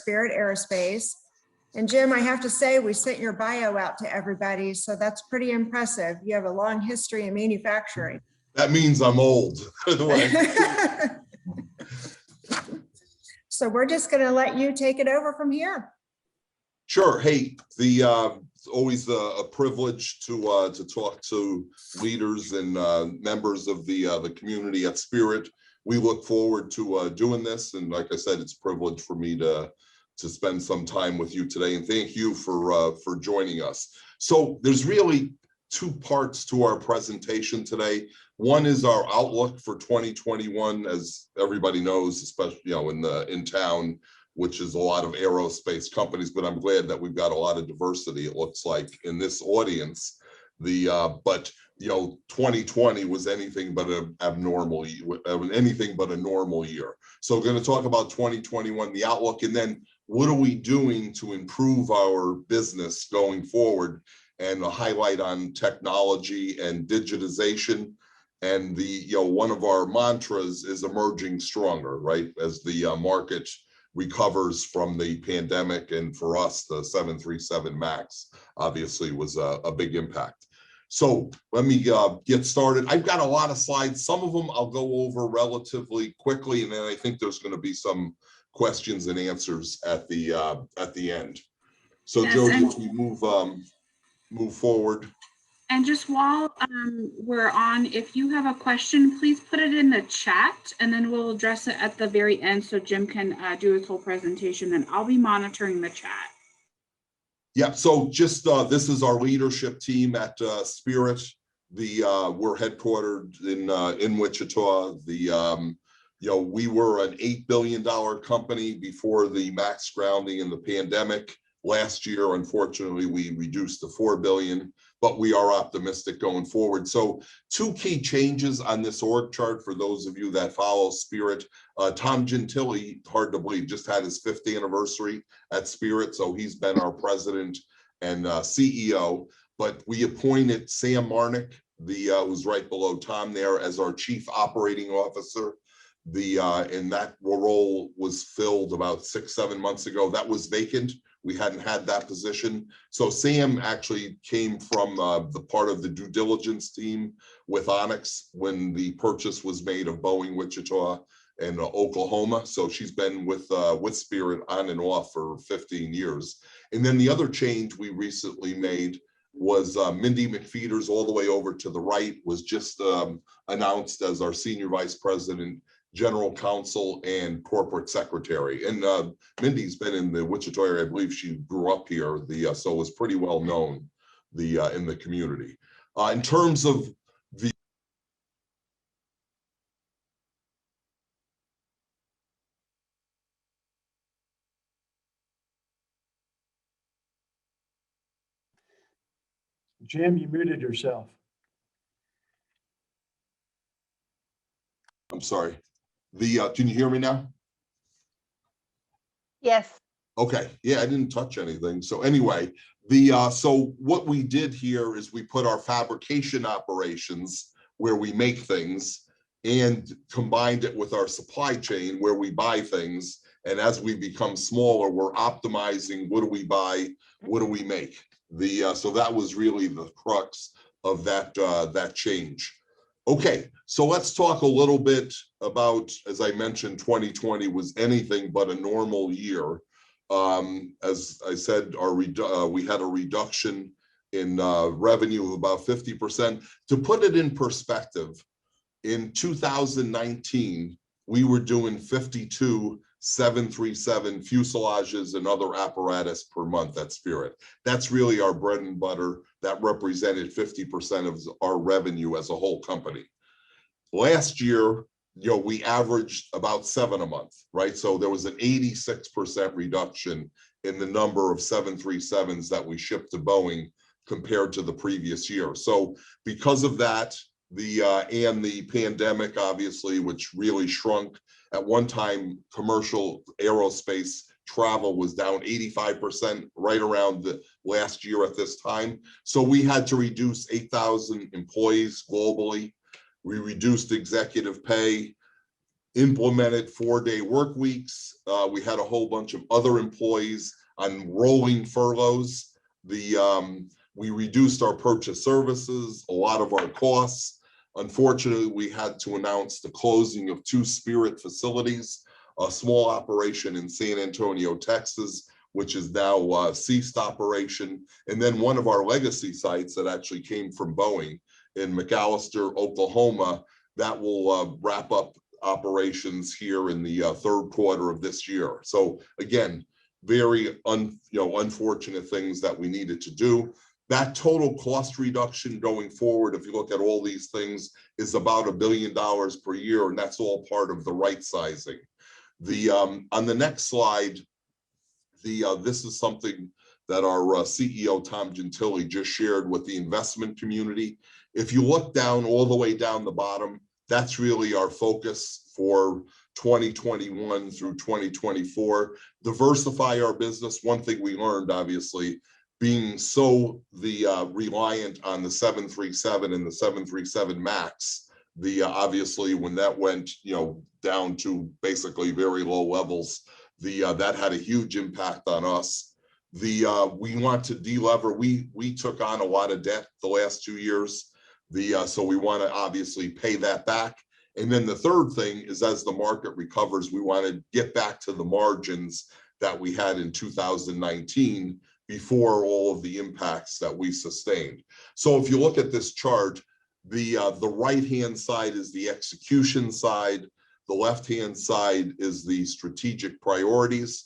Spirit Aerospace. And Jim, I have to say, we sent your bio out to everybody, so that's pretty impressive. You have a long history in manufacturing. That means I'm old. So we're just going to let you take it over from here. Sure. Hey, it's always a privilege to talk to leaders and members of the community at Spirit. We look forward to doing this, and like I said, it's a privilege for me to spend some time with you today. And thank you for joining us. So there's really two parts to our presentation today. One is our outlook for 2021, as everybody knows, especially in town, which is a lot of aerospace companies. But I'm glad that we've got a lot of diversity. It looks like in this audience, but 2020 was anything but a normal year. So we're going to talk about 2021, the outlook, and then what are we doing to improve our business going forward, and a highlight on technology and digitization. And one of our mantras is emerging stronger, right? As the market recovers from the pandemic, and for us, the 737 MAX obviously was a big impact. So let me get started. I've got a lot of slides. Some of them I'll go over relatively quickly, and then I think there's going to be some questions and answers at the end. So yes, Jody, if we move forward. And just while we're on, if you have a question, please put it in the chat, and then we'll address it at the very end so Jim can do his whole presentation, and I'll be monitoring the chat. Yeah, so just this is our leadership team at Spirit. We're headquartered in Wichita. We were an $8 billion company before the MAX grounding and the pandemic. Last year, unfortunately, we reduced to $4 billion, but we are optimistic going forward. So two key changes on this org chart for those of you that follow Spirit. Tom Gentile, hard to believe, just had his 5th anniversary at Spirit. So he's been our president and CEO, but we appointed Sam Marnick, who's right below Tom there, as our chief operating officer. And that role was filled about 6-7 months ago. That was vacant. We hadn't had that position. So Sam actually came from the part of the due diligence team with Onyx when the purchase was made of Boeing Wichita and Oklahoma. So she's been with Spirit on and off for 15 years. And then the other change we recently made was Mindy McFeeters, all the way over to the right, was just announced as our senior vice president, general counsel, and corporate secretary. And Mindy's been in the Wichita area. I believe she grew up here, so was pretty well known in the community. In terms of the Jim, you muted yourself. I'm sorry. Can you hear me now? Yes. Okay. Yeah, I didn't touch anything. So anyway, so what we did here is we put our fabrication operations where we make things and combined it with our supply chain where we buy things. And as we become smaller, we're optimizing what do we buy, what do we make. So that was really the crux of that change. Okay, so let's talk a little bit about, as I mentioned, 2020 was anything but a normal year. As I said, we had a reduction in revenue of about 50%. To put it in perspective, in 2019, we were doing 52 737 fuselages and other apparatus per month at Spirit. That's really our bread and butter. That represented 50% of our revenue as a whole company. Last year, we averaged about 7 a month, right? So there was an 86% reduction in the number of 737s that we shipped to Boeing compared to the previous year. So because of that, and the pandemic, obviously, which really shrunk. At one time, commercial aerospace travel was down 85% right around the last year at this time. So we had to reduce 8,000 employees globally. We reduced executive pay. implemented 4-day work weeks. We had a whole bunch of other employees on rolling furloughs. We reduced our purchase services, a lot of our costs. Unfortunately, we had to announce the closing of 2 Spirit facilities, a small operation in San Antonio, Texas, which is now ceased operation, and then one of our legacy sites that actually came from Boeing in McAlester, Oklahoma, that will wrap up operations here in the third quarter of this year. So again, very unfortunate things that we needed to do. That total cost reduction going forward, if you look at all these things, is about $1 billion per year, and that's all part of the right sizing. On the next slide, this is something that our CEO Tom Gentile just shared with the investment community. If you look down all the way down the bottom, that's really our focus for 2021 through 2024. Diversify our business. One thing we learned, obviously, being so reliant on the 737 and the 737 MAX, obviously when that went down to basically very low levels, that had a huge impact on us. We want to delever. We took on a lot of debt the last 2 years. So we want to obviously pay that back. And then the third thing is, as the market recovers, we want to get back to the margins that we had in 2019 before all of the impacts that we sustained. So if you look at this chart, the right-hand side is the execution side. The left-hand side is the strategic priorities.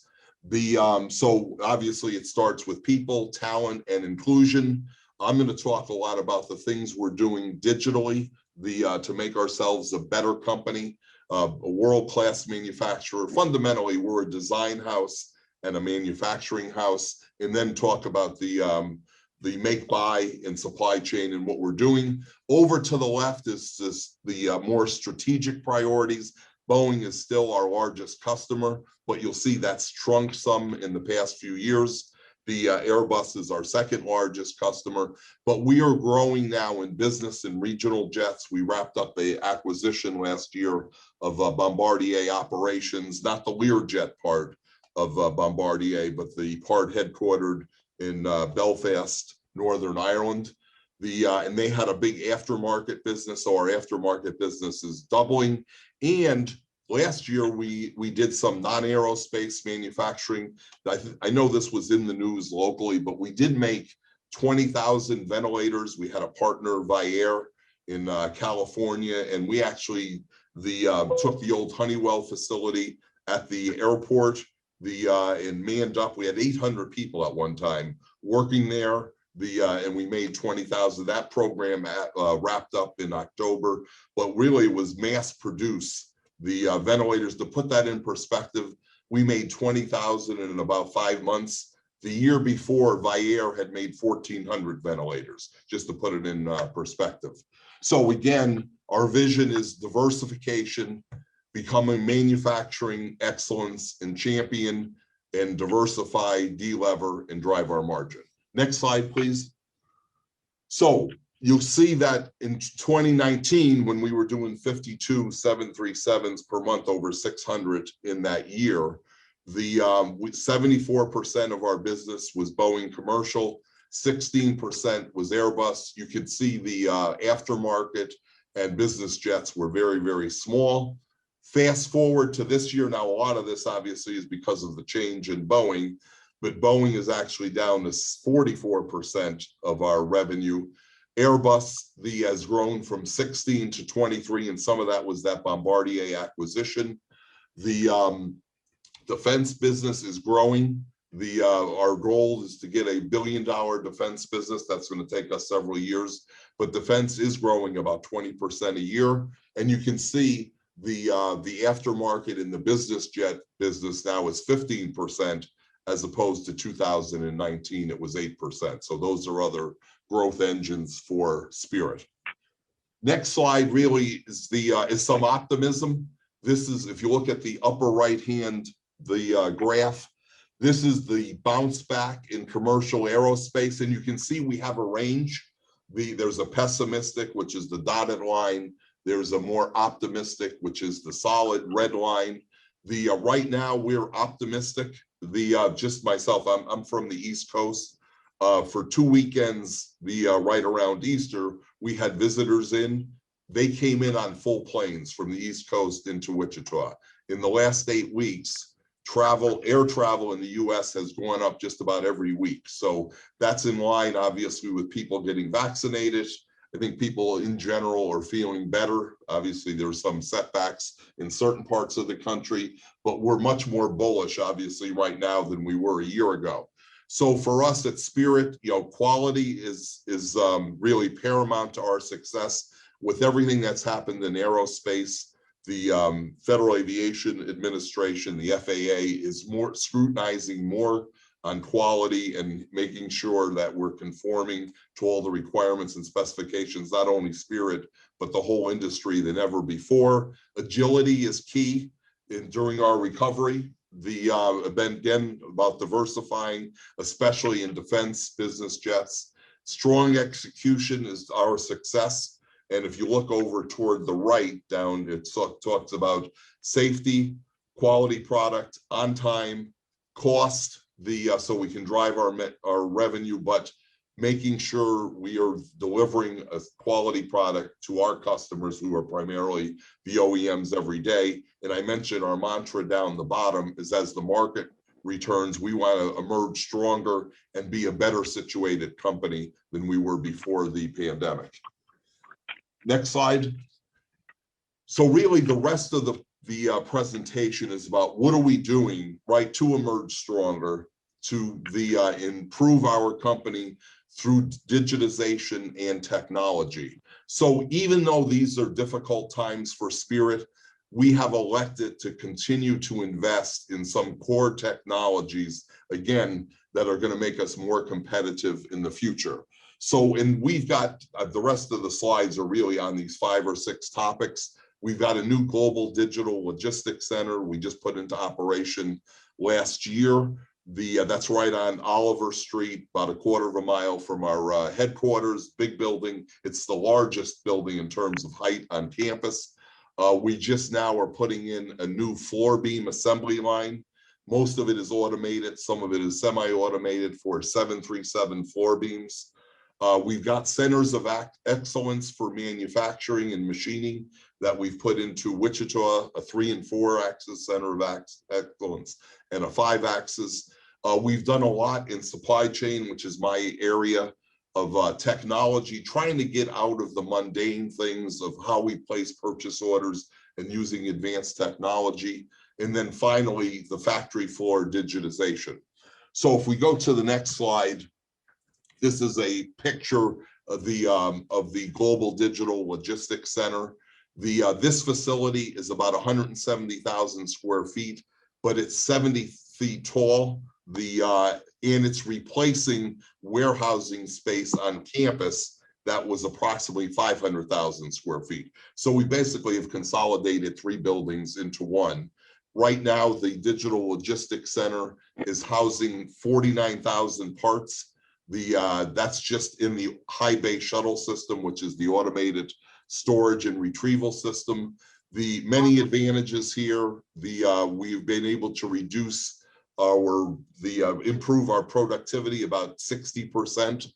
So obviously it starts with people, talent, and inclusion. I'm going to talk a lot about the things we're doing digitally to make ourselves a better company, a world-class manufacturer. Fundamentally, we're a design house and a manufacturing house, and then talk about the make, buy, and supply chain and what we're doing. Over to the left is the more strategic priorities. Boeing is still our largest customer, but you'll see that's shrunk some in the past few years. The Airbus is our second largest customer, but we are growing now in business and regional jets. We wrapped up an acquisition last year of Bombardier Operations, not the Learjet part of Bombardier, but the part headquartered in Belfast, Northern Ireland. And they had a big aftermarket business, so our aftermarket business is doubling. And last year, we did some non-aerospace manufacturing. I know this was in the news locally, but we did make 20,000 ventilators. We had a partner, Vyaire, in California, and we actually took the old Honeywell facility at the airport and manned up. We had 800 people at one time working there. And we made 20,000. That program wrapped up in October, but really was mass produce the ventilators. To put that in perspective, we made 20,000 in about 5 months. The year before, Vyaire had made 1,400 ventilators, just to put it in perspective. So again, our vision is diversification, becoming manufacturing excellence and champion, and diversify, delever, and drive our margin. Next slide, please. So you'll see that in 2019, when we were doing 52 737s per month, over 600 in that year, the 74% of our business was Boeing commercial, 16% was Airbus. You could see the aftermarket and business jets were very, very small. Fast forward to this year. Now, a lot of this obviously is because of the change in Boeing, but Boeing is actually down to 44% of our revenue. Airbus has grown from 16 to 23, and some of that was that Bombardier acquisition. The defense business is growing. Our goal is to get $1 billion defense business. That's going to take us several years, but defense is growing about 20% a year. And you can see the aftermarket in the business jet business now is 15%, as opposed to 2019, it was 8%. So those are other growth engines for Spirit. Next slide really is some optimism. This is, if you look at the upper right hand, the graph, this is the bounce back in commercial aerospace, and you can see we have a range. There's a pessimistic, which is the dotted line. There's a more optimistic, which is the solid red line. The right now we're optimistic. The just myself, I'm from the East Coast. For 2 weekends, right around Easter, we had visitors in. They came in on full planes from the East Coast into Wichita. In the last 8 weeks, air travel in the US has gone up just about every week. So that's in line, obviously, with people getting vaccinated. I think people in general are feeling better. Obviously, there's some setbacks in certain parts of the country, but we're much more bullish, obviously, right now than we were a year ago. So for us at Spirit, quality is really paramount to our success. With everything that's happened in aerospace, the Federal Aviation Administration, the FAA, is more scrutinizing more on quality and making sure that we're conforming to all the requirements and specifications, not only Spirit, but the whole industry than ever before. Agility is key during our recovery. Again, about diversifying, especially in defense business jets. Strong execution is our success. And if you look over toward the right down, it talks about safety, quality product, on time, cost, so we can drive our revenue, but making sure we are delivering a quality product to our customers, who are primarily the OEMs every day. And I mentioned our mantra down the bottom is, as the market returns, we want to emerge stronger and be a better situated company than we were before the pandemic. Next slide. So really the rest of the presentation is about what are we doing, right, to emerge stronger, to improve our company through digitization and technology. So even though these are difficult times for Spirit, we have elected to continue to invest in some core technologies, again, that are going to make us more competitive in the future. So, and we've got the rest of the slides are really on these 5 or 6 topics. We've got a new global digital logistics center we just put into operation last year. That's right on Oliver Street, about a quarter of a mile from our headquarters, big building. It's the largest building in terms of height on campus. We just now are putting in a new floor beam assembly line. Most of it is automated. Some of it is semi-automated for 737 floor beams. We've got centers of excellence for manufacturing and machining that we've put into Wichita, a 3- and 4-axis center of excellence and a 5-axis. We've done a lot in supply chain, which is my area of technology, trying to get out of the mundane things of how we place purchase orders and using advanced technology. And then finally, the factory floor digitization. So if we go to the next slide, this is a picture of the Global Digital Logistics Center. This facility is about 170,000 square feet, but it's 70 feet tall. And it's replacing warehousing space on campus that was approximately 500,000 square feet. So we basically have consolidated 3 buildings into one. Right now, the Digital Logistics Center is housing 49,000 parts. That's just in the high bay shuttle system, which is the automated storage and retrieval system. The many advantages here, we've been able to reduce improve our productivity about 60%.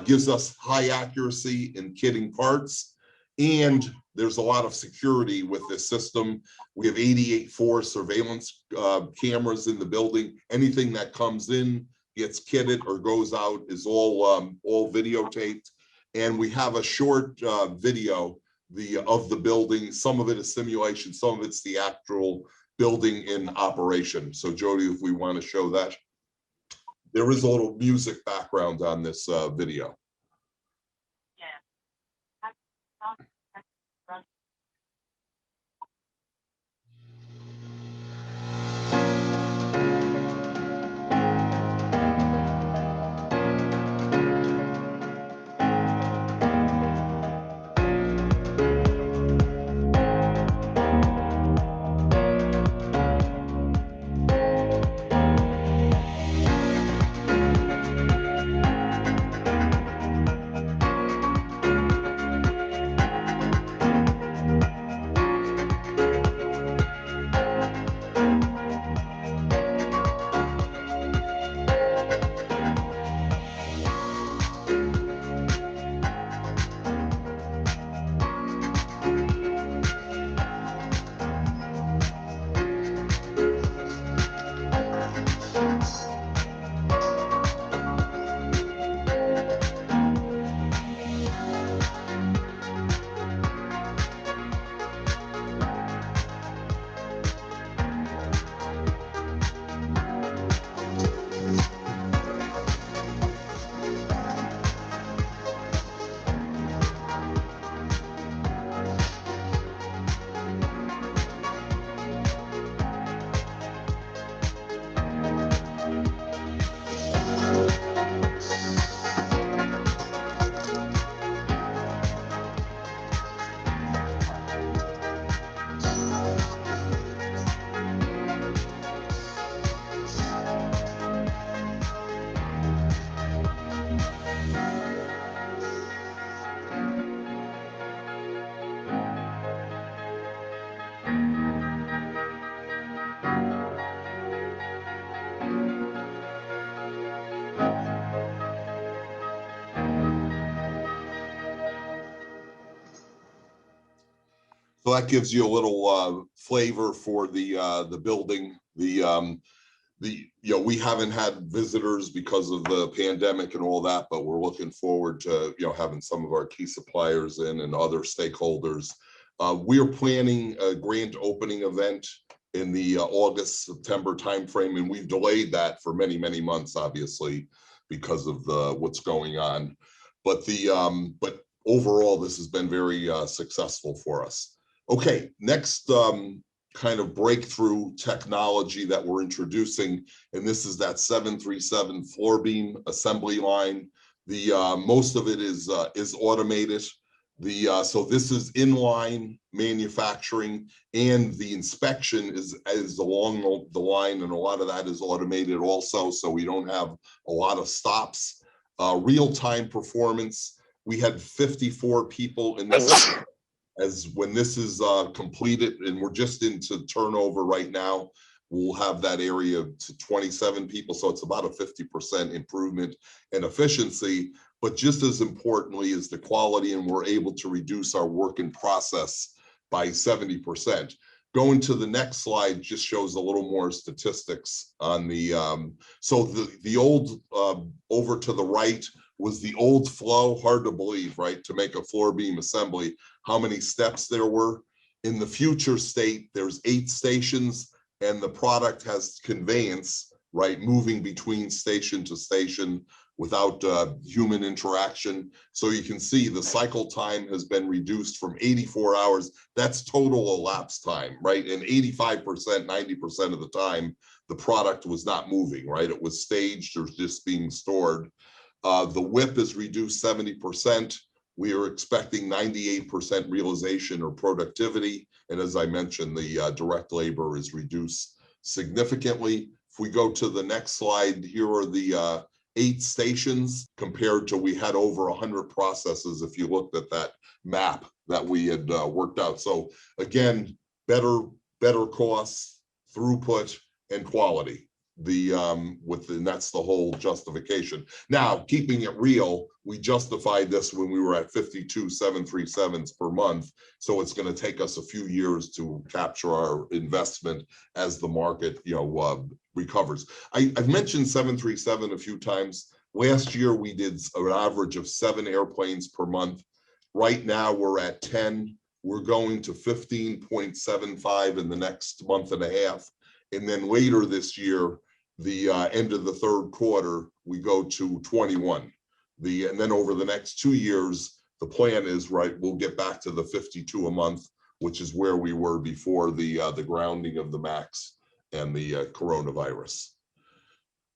Gives us high accuracy in kitting parts, and there's a lot of security with this system. We have 88.4 surveillance cameras in the building. Anything that comes in, gets kitted, or goes out is all videotaped. And we have a short video of the building. Some of it is simulation, some of it's the actual building in operation. So Jody, if we want to show that. There is a little music background on this video. So that gives you a little flavor for the building. We haven't had visitors because of the pandemic and all that, but we're looking forward to having some of our key suppliers in and other stakeholders. We're planning a grand opening event in the August-September timeframe, and we've delayed that for many, many months, obviously, because of what's going on. But overall, this has been very successful for us. Okay, next kind of breakthrough technology that we're introducing, and this is that 737 floor beam assembly line. Most of it is automated. So this is inline manufacturing, and the inspection is along the line, and a lot of that is automated also, so we don't have a lot of stops. Real-time performance, we had 54 people in this. As when this is completed, and we're just into turnover right now, we'll have that area to 27 people. So it's about a 50% improvement in efficiency, but just as importantly is the quality, and we're able to reduce our work in process by 70%. Going to the next slide just shows a little more statistics on so the old over to the right was the old flow. Hard to believe, right? To make a floor beam assembly, how many steps there were. In the future state, there's 8 stations, and the product has conveyance, right? Moving between station to station without human interaction. So you can see the cycle time has been reduced from 84 hours. That's total elapsed time, right? And 85%, 90% of the time, the product was not moving, right? It was staged or just being stored. The WIP is reduced 70%. We are expecting 98% realization or productivity. And as I mentioned, the direct labor is reduced significantly. If we go to the next slide, here are the 8 stations compared to, we had over 100 processes if you looked at that map that we had worked out. So again, better costs, throughput, and quality. And that's the whole justification. Now, keeping it real, we justified this when we were at 52 737s per month. So it's going to take us a few years to capture our investment as the market, recovers. I've mentioned 737 a few times. Last year, we did an average of 7 airplanes per month. Right now, we're at 10. We're going to 15.75 in the next month and a half. And then later this year, the end of the third quarter, we go to 21. And then over the next 2 years, the plan is, right, we'll get back to the 52 a month, which is where we were before the grounding of the MAX and the coronavirus.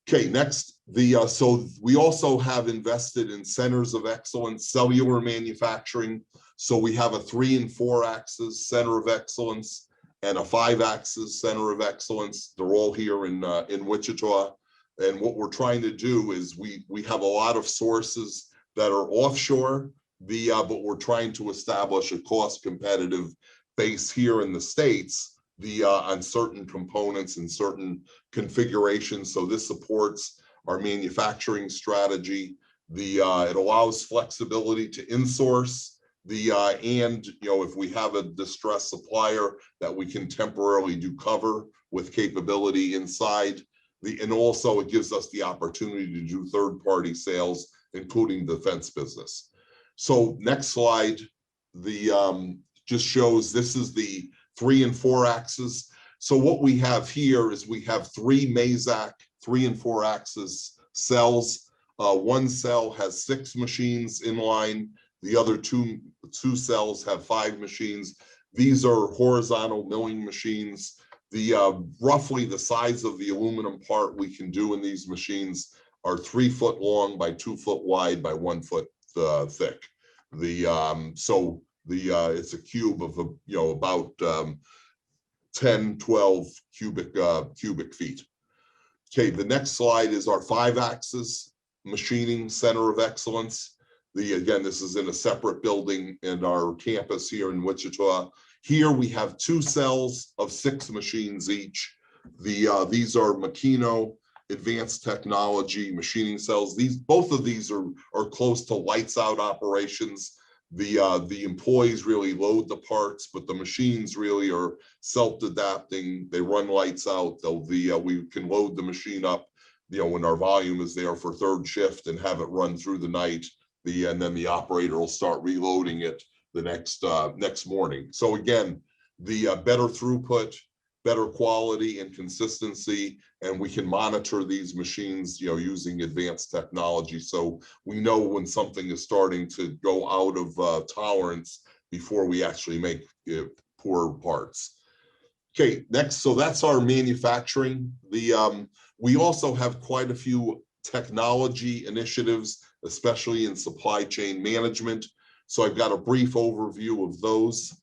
Okay, next, so we also have invested in centers of excellence, cellular manufacturing. So we have a 3 and 4 axis center of excellence and a 5-axis center of excellence. They're all here in Wichita. And what we're trying to do is we have a lot of sources that are offshore, but we're trying to establish a cost competitive base here in the States on certain components and certain configurations. So this supports our manufacturing strategy. It allows flexibility to insource. And if we have a distressed supplier that we can temporarily do cover with capability inside, and also it gives us the opportunity to do third-party sales, including defense business. So next slide, just shows this is the 3 and 4 axis. So what we have here is we have 3 Mazak 3 and 4 axis cells. One cell has 6 machines in line. The other two cells have 5 machines. These are horizontal milling machines. Roughly the size of the aluminum part we can do in these machines are 3 foot long by 2 foot wide by 1 foot thick. It's a cube of about 10, 12 cubic feet. Okay, the next slide is our 5-axis machining center of excellence. Again, this is in a separate building in our campus here in Wichita. Here we have 2 cells of 6 machines each. These are Makino advanced technology machining cells. Both of these are close to lights out operations. The employees really load the parts, but the machines really are self-adapting. They run lights out. We can load the machine up, when our volume is there for third shift and have it run through the night. And then the operator will start reloading it the next morning. So again, the better throughput, better quality and consistency, and we can monitor these machines, using advanced technology. So we know when something is starting to go out of tolerance before we actually make poor parts. Okay, next, so that's our manufacturing. We also have quite a few technology initiatives, especially in supply chain management. So I've got a brief overview of those.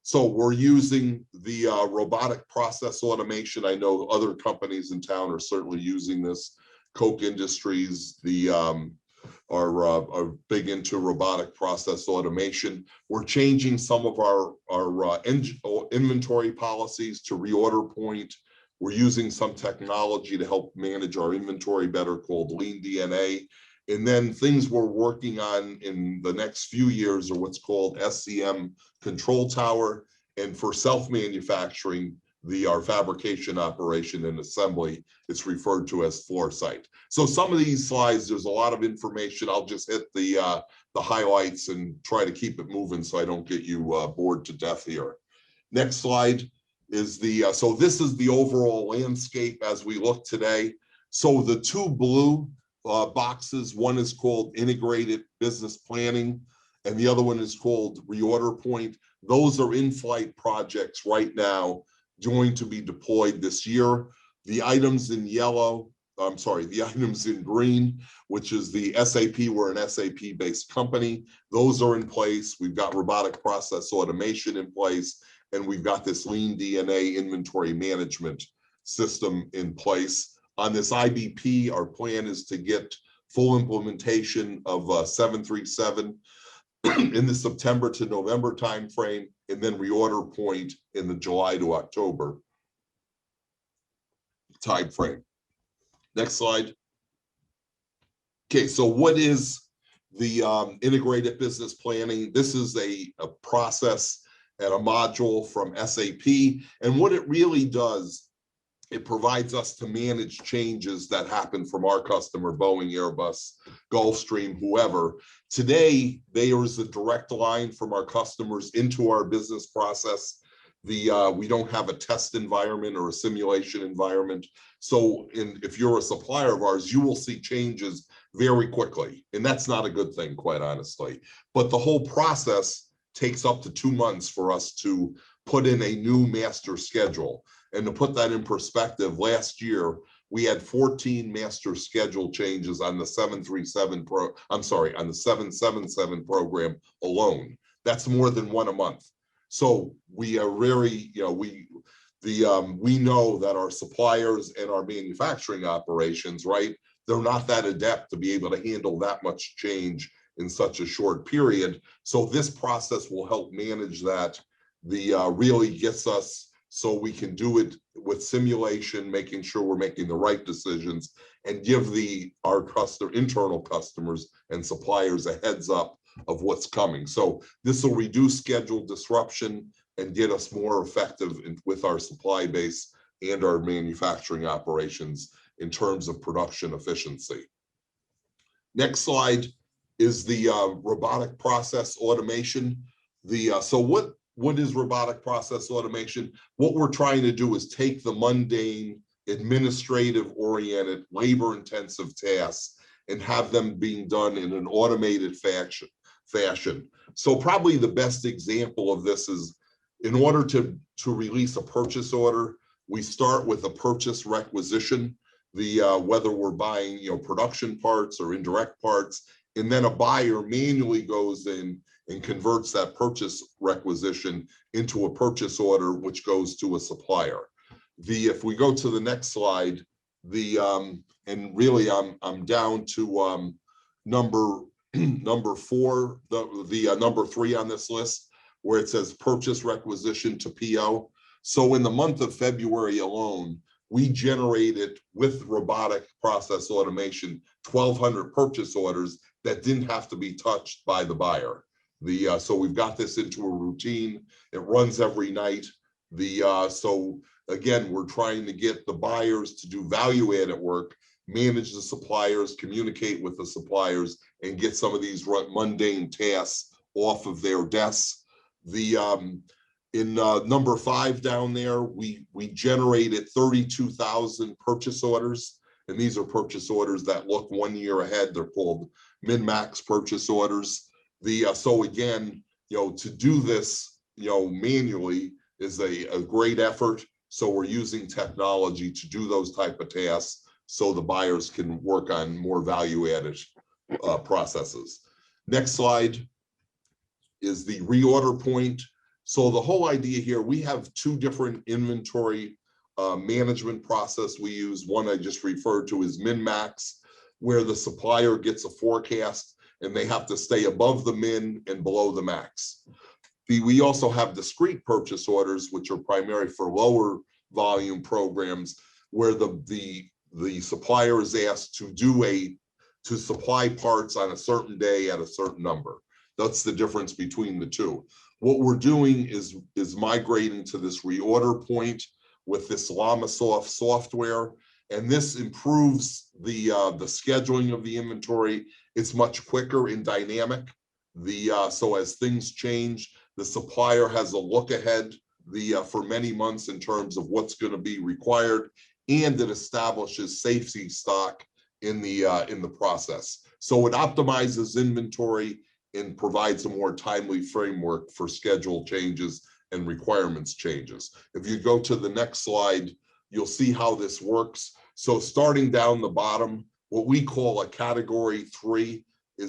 So we're using the robotic process automation. I know other companies in town are certainly using this. Cocca Industries, are big into robotic process automation. We're changing some of our inventory policies to reorder point. We're using some technology to help manage our inventory better called Lean DNA. And then things we're working on in the next few years are what's called SCM control tower. And for self-manufacturing, our fabrication operation and assembly, it's referred to as floor site. So some of these slides, there's a lot of information. I'll just hit the highlights and try to keep it moving so I don't get you bored to death here. Next slide is so this is the overall landscape as we look today. So the two blue boxes, one is called integrated business planning, and the other one is called reorder point. Those are in-flight projects right now, going to be deployed this year. The items in yellow, the items in green, which is the SAP, we're an SAP-based company. Those are in place. We've got robotic process automation in place, and we've got this Lean DNA inventory management system in place. On this IBP, our plan is to get full implementation of 737 in the September to November timeframe, and then reorder point in the July to October timeframe. Next slide. Okay, so what is the integrated business planning? This is a process and a module from SAP, and what it really does, it provides us to manage changes that happen from our customer, Boeing, Airbus, Gulfstream, whoever. Today, there is a direct line from our customers into our business process. We don't have a test environment or a simulation environment. So if you're a supplier of ours, you will see changes very quickly. And that's not a good thing, quite honestly. But the whole process takes up to 2 months for us to put in a new master schedule. And to put that in perspective, last year, we had 14 master schedule changes on the 737 on the 777 program alone. That's more than one a month. So we are very, we know that our suppliers and our manufacturing operations, right, they're not that adept to be able to handle that much change in such a short period. So this process will help manage that. Really gets us so we can do it with simulation, making sure we're making the right decisions, and give our internal customers and suppliers a heads up of what's coming. So this will reduce schedule disruption and get us more effective with our supply base and our manufacturing operations in terms of production efficiency. Next slide is the robotic process automation. So what is robotic process automation? What we're trying to do is take the mundane, administrative-oriented, labor-intensive tasks and have them being done in an automated fashion. So probably the best example of this is, in order to release a purchase order, we start with a purchase requisition, whether we're buying production parts or indirect parts, and then a buyer manually goes in and converts that purchase requisition into a purchase order, which goes to a supplier. If we go to the next slide, and really I'm down to number 4, the number 3 on this list, where it says purchase requisition to PO. So in the month of February alone, we generated with robotic process automation 1,200 purchase orders that didn't have to be touched by the buyer. So we've got this into a routine. It runs every night. So again, we're trying to get the buyers to do value-added work, manage the suppliers, communicate with the suppliers, and get some of these mundane tasks off of their desks. In number 5 down there, we generated 32,000 purchase orders, and these are purchase orders that look 1 year ahead. They're called min-max purchase orders. So again, to do this, manually is a great effort. So we're using technology to do those type of tasks so the buyers can work on more value-added processes. Next slide is the reorder point. So the whole idea here, we have 2 different inventory management process we use. One I just referred to is min-max, where the supplier gets a forecast and they have to stay above the min and below the max. We also have discrete purchase orders, which are primary for lower volume programs, where the supplier is asked to supply parts on a certain day at a certain number. That's the difference between the two. What we're doing is migrating to this reorder point with this LlamaSoft software, and this improves the scheduling of the inventory. It's much quicker and dynamic. So as things change, the supplier has a look ahead for many months in terms of what's going to be required, and it establishes safety stock in the process. So it optimizes inventory and provides a more timely framework for schedule changes and requirements changes. If you go to the next slide, you'll see how this works. So starting down the bottom, what we call a category 3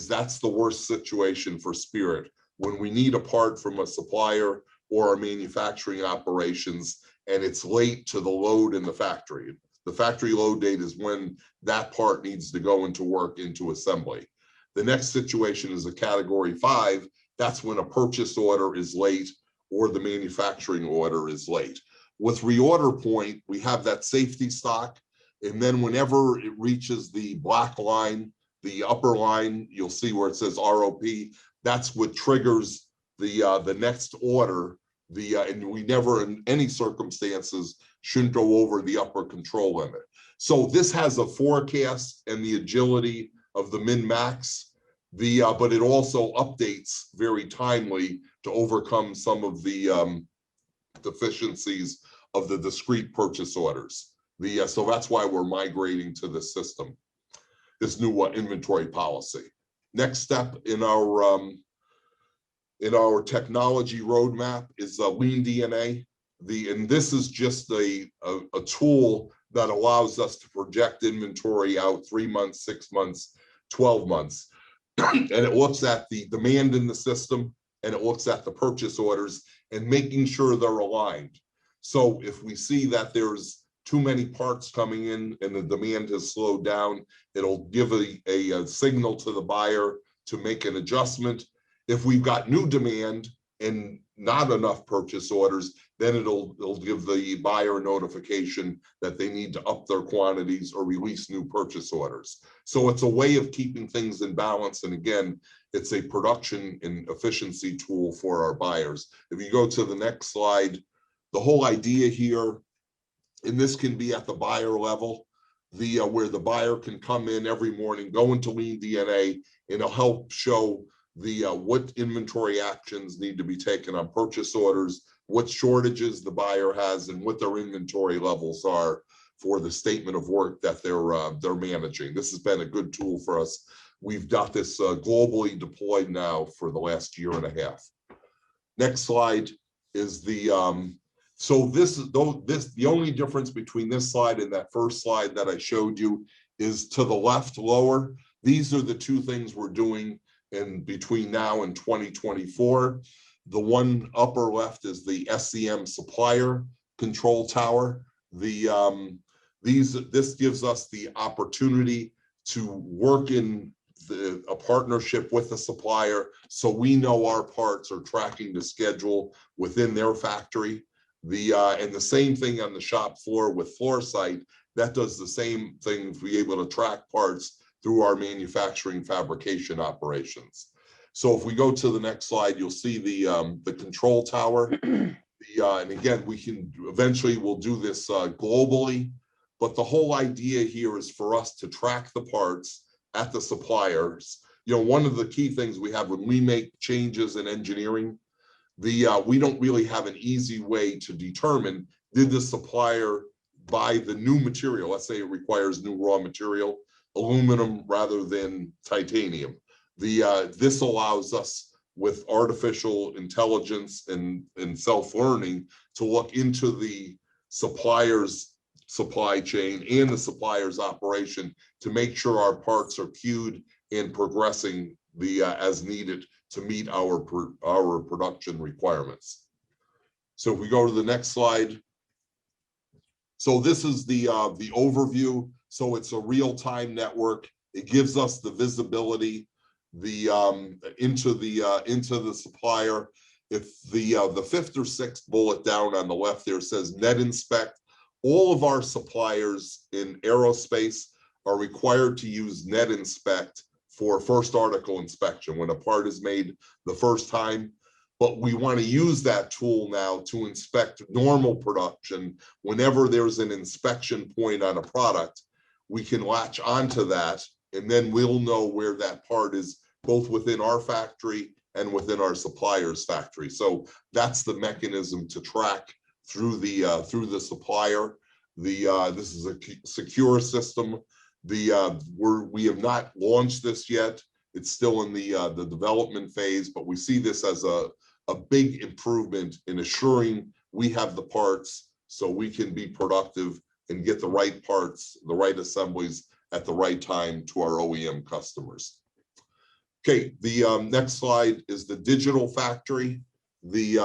that's the worst situation for Spirit. When we need a part from a supplier or our manufacturing operations, and it's late to the load in the factory. The factory load date is when that part needs to go into work, into assembly. The next situation is a category 5. That's when a purchase order is late or the manufacturing order is late. With reorder point, we have that safety stock. And then whenever it reaches the black line, the upper line, you'll see where it says ROP. That's what triggers the next order. And we never, in any circumstances, shouldn't go over the upper control limit. So this has a forecast and the agility of the min-max, but it also updates very timely to overcome some of the deficiencies of the discrete purchase orders. So that's why we're migrating to this system, this new inventory policy. Next step in our technology roadmap is Lean DNA. And this is just a tool that allows us to project inventory out 3 months, 6 months, 12 months. And it looks at the demand in the system, and it looks at the purchase orders and making sure they're aligned. So if we see that there's too many parts coming in and the demand has slowed down, it'll give a signal to the buyer to make an adjustment. If we've got new demand and not enough purchase orders, then it'll give the buyer a notification that they need to up their quantities or release new purchase orders. So it's a way of keeping things in balance. And again, it's a production and efficiency tool for our buyers. If you go to the next slide, the whole idea here, and this can be at the buyer level, where the buyer can come in every morning, go into Lean DNA, and it'll help show what inventory actions need to be taken on purchase orders, what shortages the buyer has, and what their inventory levels are for the statement of work that they're managing. This has been a good tool for us. We've got this globally deployed now for the last year and a half. Next slide is the only difference between this slide and that first slide that I showed you is to the left lower. These are the 2 things we're doing in between now and 2024. The one upper left is the SCM supplier control tower. This gives us the opportunity to work in a partnership with the supplier, so we know our parts are tracking the schedule within their factory. And the same thing on the shop floor with Floorsight, that does the same thing to be able to track parts through our manufacturing fabrication operations. So if we go to the next slide, you'll see the control tower. And again, we can eventually we'll do this globally, but the whole idea here is for us to track the parts at the suppliers. You know, one of the key things we have when we make changes in engineering, we don't really have an easy way to determine, did the supplier buy the new material? Let's say it requires new raw material, aluminum rather than titanium. This allows us with artificial intelligence and self-learning to look into the supplier's supply chain and the supplier's operation to make sure our parts are queued and progressing as needed to meet our production requirements. So if we go to the next slide. So this is the overview. So it's a real-time network. It gives us the visibility into the supplier. If the fifth or sixth bullet down on the left there says net inspect, all of our suppliers in aerospace are required to use net inspect for first article inspection when a part is made the first time. But we want to use that tool now to inspect normal production. Whenever there's an inspection point on a product, we can latch onto that, and then we'll know where that part is, both within our factory and within our supplier's factory. So that's the mechanism to track through the supplier. This is a secure system. We have not launched this yet. It's still in the development phase, but we see this as a big improvement in assuring we have the parts so we can be productive and get the right parts, the right assemblies at the right time to our OEM customers. Okay, the next slide is the digital factory.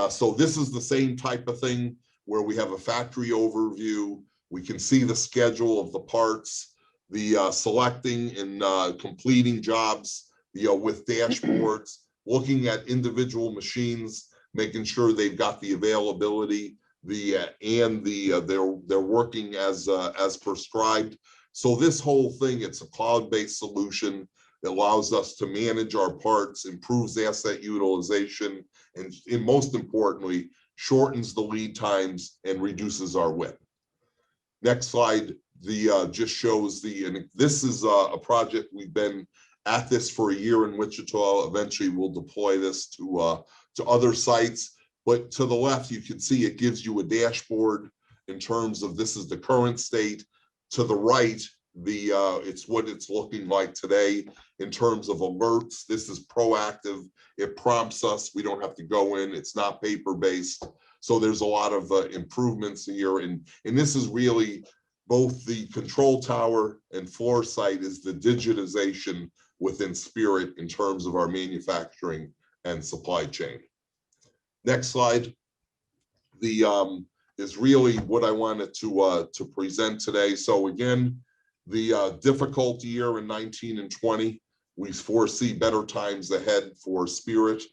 So this is the same type of thing where we have a factory overview. We can see the schedule of the parts, the selecting and completing jobs, with dashboards, looking at individual machines, making sure they've got the availability, they're working as prescribed. So this whole thing, it's a cloud-based solution. It allows us to manage our parts, improves asset utilization, and most importantly, shortens the lead times and reduces our WIP. Next slide, just shows and this is a project we've been at this for a year in Wichita. Eventually, we'll deploy this to other sites. But to the left, you can see it gives you a dashboard in terms of this is the current state. To the right, it's what it's looking like today in terms of alerts. This is proactive. It prompts us. We don't have to go in. It's not paper-based. So there's a lot of improvements here. And this is really both the control tower and floor site is the digitization within Spirit in terms of our manufacturing and supply chain. Next slide. Is really what I wanted to present today. So again, the difficult year in 19 and 20, we foresee better times ahead for Spirit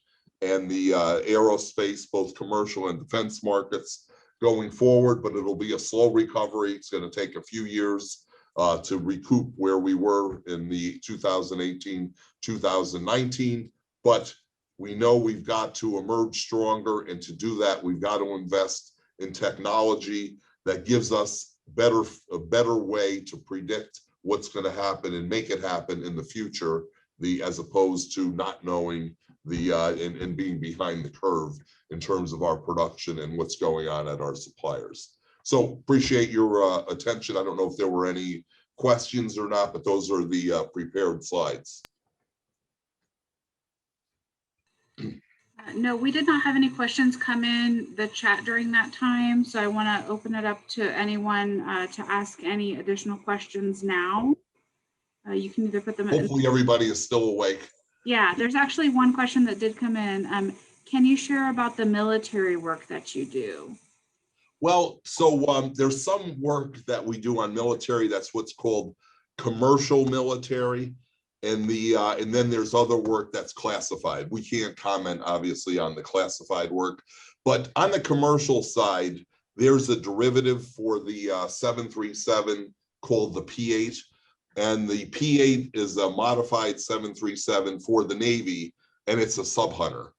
and the aerospace, both commercial and defense markets going forward, but it'll be a slow recovery. It's going to take a few years to recoup where we were in the 2018, 2019, but we know we've got to emerge stronger, and to do that, we've got to invest in technology that gives us a better way to predict what's going to happen and make it happen in the future, as opposed to not knowing and being behind the curve in terms of our production and what's going on at our suppliers. So appreciate your attention. I don't know if there were any questions or not, but those are the prepared slides. No, we did not have any questions come in the chat during that time. So I want to open it up to anyone to ask any additional questions now. You can either put them in. Hopefully everybody is still awake. Yeah, there's actually one question that did come in. Can you share about the military work that you do? Well, so there's some work that we do on military. That's what's called commercial military. And then there's other work that's classified. We can't comment, obviously, on the classified work. But on the commercial side, there's a derivative for the 737 called the P8. and the P-8 is a modified 737 for the Navy, and it's a sub hunter.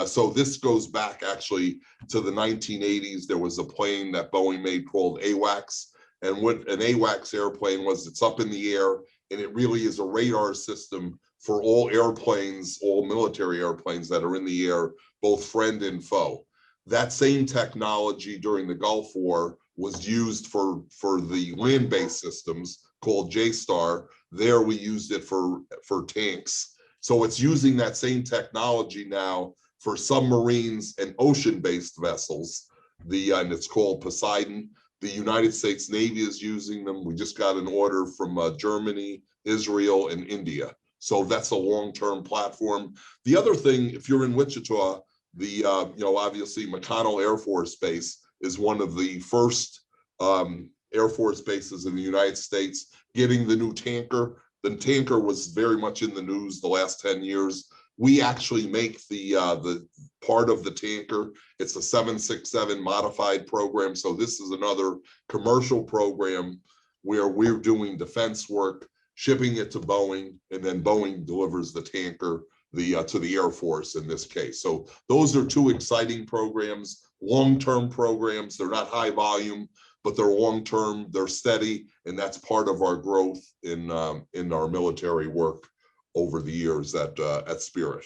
So this goes back actually to the 1980s. There was a plane that Boeing made called AWACS, and what an AWACS airplane was, it's up in the air, and it really is a radar system for all airplanes, all military airplanes that are in the air, both friend and foe. That same technology during the Gulf War was used for the land-based systems called JSTAR. There we used it for tanks. So it's using that same technology now for submarines and ocean-based vessels. And it's called Poseidon. The United States Navy is using them. We just got an order from Germany, Israel, and India. So that's a long-term platform. The other thing, if you're in Wichita, obviously McConnell Air Force Base is one of the first Air Force bases in the United States getting the new tanker. The tanker was very much in the news the last 10 years. We actually make the part of the tanker. It's a 767 modified program. So this is another commercial program where we're doing defense work, shipping it to Boeing, and then Boeing delivers the tanker to the Air Force in this case. So those are two exciting programs, long-term programs. They're not high volume, but they're long-term, they're steady, and that's part of our growth in our military work over the years at Spirit.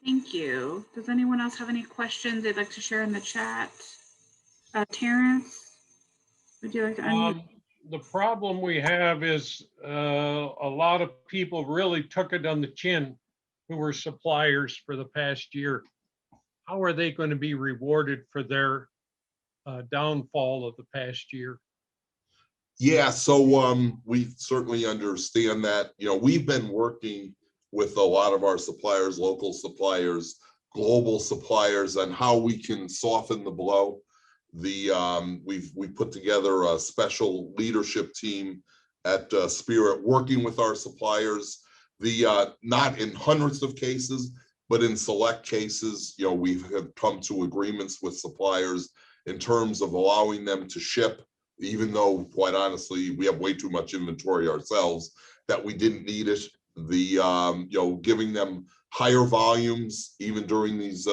Thank you. Does anyone else have any questions they'd like to share in the chat? Terrence, would you like to unmute? The problem we have is a lot of people really took it on the chin who were suppliers for the past year. How are they going to be rewarded for their downfall of the past year? Yeah, so we certainly understand that. We've been working with a lot of our suppliers, local suppliers, global suppliers, on how we can soften the blow. We've put together a special leadership team at Spirit, working with our suppliers. Not in hundreds of cases, but in select cases, we have come to agreements with suppliers in terms of allowing them to ship, even though, quite honestly, we have way too much inventory ourselves that we didn't need it. Giving them higher volumes even during these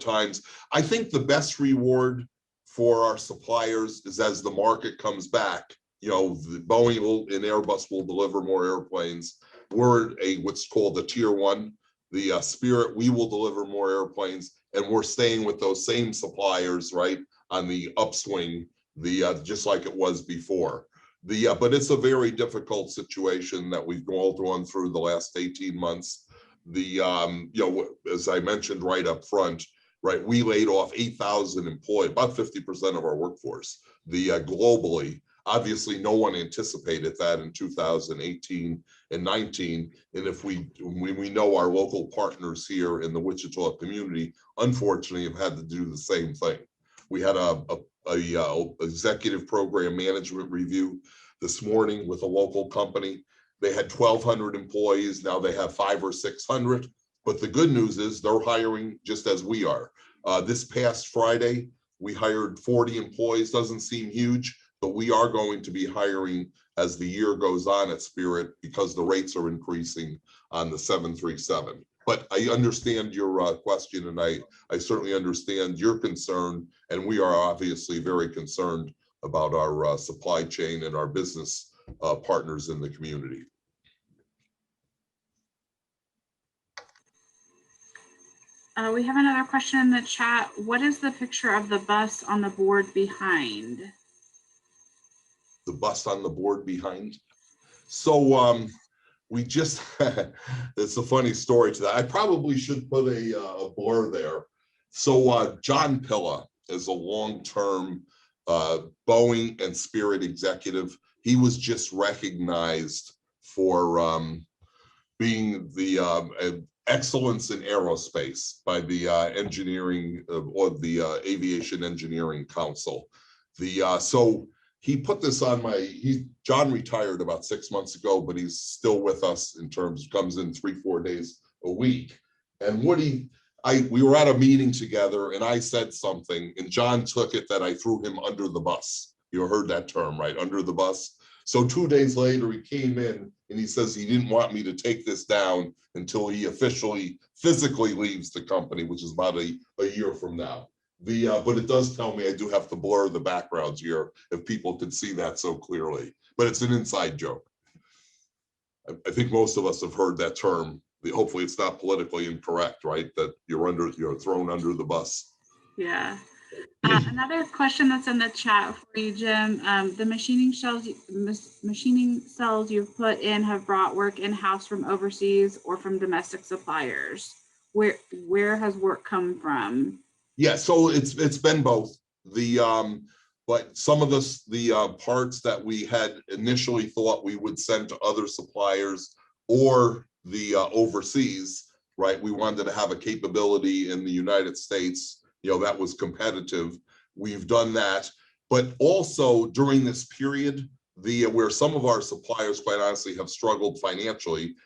times. I think the best reward for our suppliers is as the market comes back. Boeing and Airbus will deliver more airplanes. We're what's called a tier one. The Spirit, we will deliver more airplanes, and we're staying with those same suppliers, right, on the upswing, just like it was before. But it's a very difficult situation that we've all gone through the last 18 months. As I mentioned right up front, right, we laid off 8,000 employees, about 50% of our workforce, globally. Obviously, no one anticipated that in 2018 and 19. And if we know our local partners here in the Wichita community, unfortunately, have had to do the same thing. We had a executive program management review this morning with a local company. They had 1,200 employees. Now they have 500 or 600. But the good news is they're hiring just as we are. This past Friday, we hired 40 employees. Doesn't seem huge, but we are going to be hiring as the year goes on at Spirit because the rates are increasing on the 737. But I understand your question, and I certainly understand your concern, and we are obviously very concerned about our supply chain and our business partners in the community. We have another question in the chat. What is the picture of the bus on the board behind? The bus on the board behind? So we just, it's a funny story to that. I probably should put a blur there. So John Pilla is a long-term Boeing and Spirit executive. He was just recognized for being the excellence in aerospace by the engineering or the Aviation Engineering Council. So he put this on John retired about 6 months ago, but he's still with us in terms, comes in 3-4 days a week. And we were at a meeting together and I said something and John took it that I threw him under the bus. You heard that term, right? Under the bus. So 2 days later, he came in and he says he didn't want me to take this down until he officially, physically leaves the company, which is about a year from now. But it does tell me I do have to blur the backgrounds here if people could see that so clearly. But it's an inside joke. I think most of us have heard that term. Hopefully it's not politically incorrect, right? That you're thrown under the bus. Yeah. Another question that's in the chat for you, Jim. The machining cells you've put in have brought work in-house from overseas or from domestic suppliers. Where has work come from? Yeah, so it's been both. But some of the parts that we had initially thought we would send to other suppliers or the overseas, right? We wanted to have a capability in the United States, that was competitive. We've done that, but also during this period, where some of our suppliers, quite honestly, have struggled financially,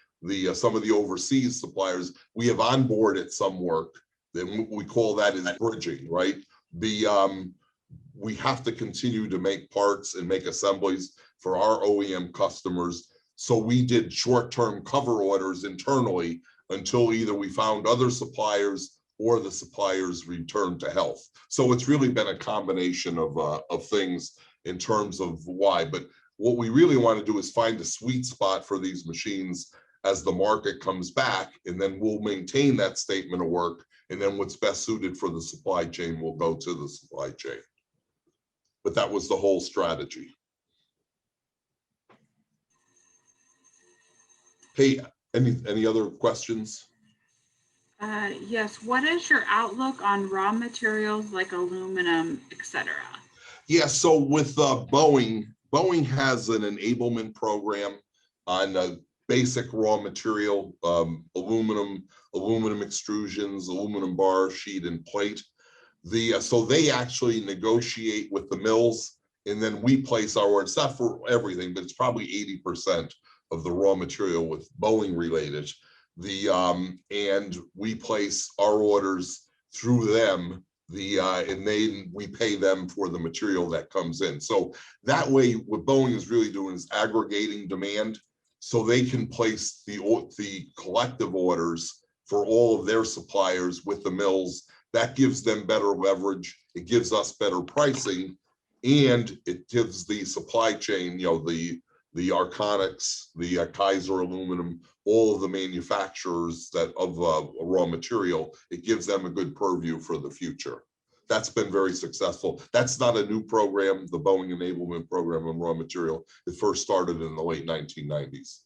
some of the overseas suppliers, we have onboarded some work. Then we call that is bridging, right? We have to continue to make parts and make assemblies for our OEM customers. So we did short-term cover orders internally until either we found other suppliers or the suppliers returned to health. So it's really been a combination of things in terms of why. But what we really want to do is find a sweet spot for these machines as the market comes back, and then we'll maintain that statement of work. And then what's best suited for the supply chain will go to the supply chain. But that was the whole strategy. Hey, any other questions? Yes. What is your outlook on raw materials like aluminum, etc.? Yeah, so with Boeing has an enablement program on basic raw material, aluminum extrusions, aluminum bar, sheet, and plate. So they actually negotiate with the mills, and then we place our orders, not for everything, but it's probably 80% of the raw material with Boeing related. And we place our orders through them, and we pay them for the material that comes in. So that way, what Boeing is really doing is aggregating demand, so they can place the collective orders for all of their suppliers with the mills. That gives them better leverage. It gives us better pricing, and it gives the supply chain, the Arconics, the Kaiser Aluminum, all of the manufacturers of raw material, it gives them a good purview for the future. That's been very successful. That's not a new program, the Boeing enablement program on raw material. It first started in the late 1990s.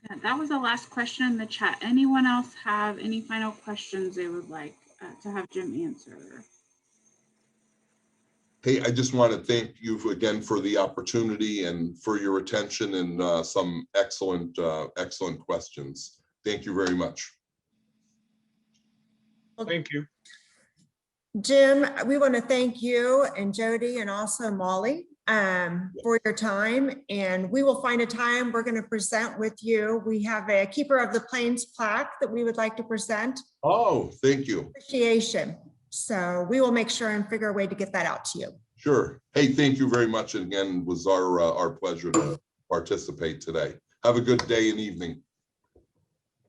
Yeah, that was the last question in the chat. Anyone else have any final questions they would like to have Jim answer? Hey, I just want to thank you again for the opportunity and for your attention and some excellent questions. Thank you very much. Thank you. Jim, we want to thank you and Jody and also Molly for your time. And we will find a time we're going to present with you. We have a Keeper of the Plains plaque that we would like to present. Oh, thank you. Appreciation. So we will make sure and figure a way to get that out to you. Sure. Hey, thank you very much. And again, it was our pleasure to participate today. Have a good day and evening.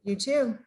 You too.